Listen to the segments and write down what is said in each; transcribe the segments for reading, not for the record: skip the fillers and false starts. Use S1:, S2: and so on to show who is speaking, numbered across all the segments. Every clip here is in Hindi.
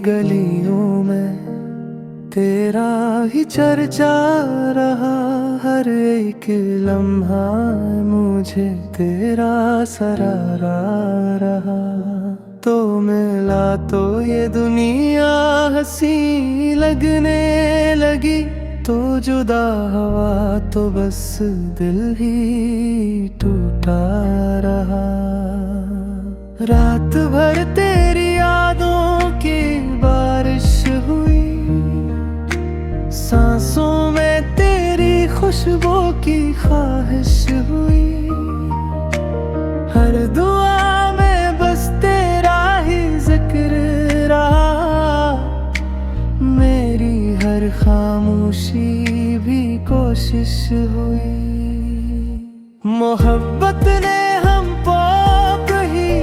S1: गलियों में तेरा ही चर्चा रहा। हर एक लम्हा मुझे तेरा सरारा रहा। तो मिला तो ये दुनिया हंसी लगने लगी, तो जुदा हुआ तो बस दिल ही टूटा रहा। रात भर तेरी यादों की बारिश हुई, सांसों में तेरी खुशबू की ख्वाहिश हुई। हर दुआ में बस तेरा ही जिक्र रहा। मेरी हर खामोशी भी कोशिश हुई। मोहब्बत ने हमको कहीं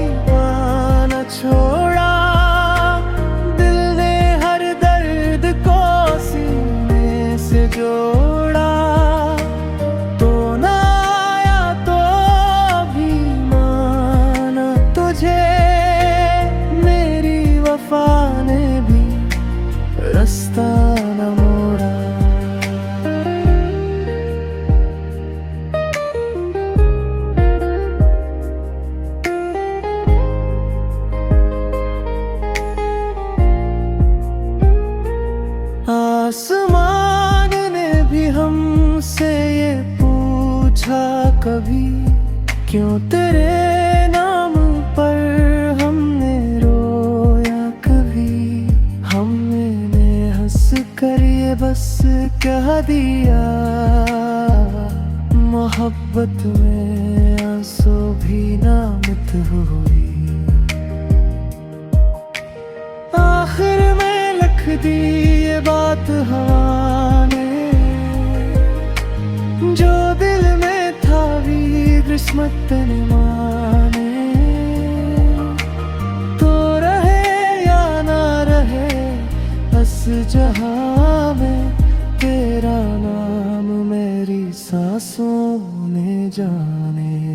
S1: ना छोड़ा, दिल ने हर दर्द को सीने से जोड़ा। तो ना आया तो भी माना तुझे, मेरी वफा ने भी रास्ता न मोड़ा। आसमान ने भी हमसे ये पूछा कभी, क्यों तेरे नाम पर हमने रोया कभी। हमने हंस कर ये बस कह दिया, मोहब्बत में आंसू भी नामुत हुई। आखिर में लिख दी ये बात हवा ने, जो दिल में था भी किस्मत ने माने। तो रहे या ना रहे बस जहां में, तेरा नाम मेरी सांसों ने जाने।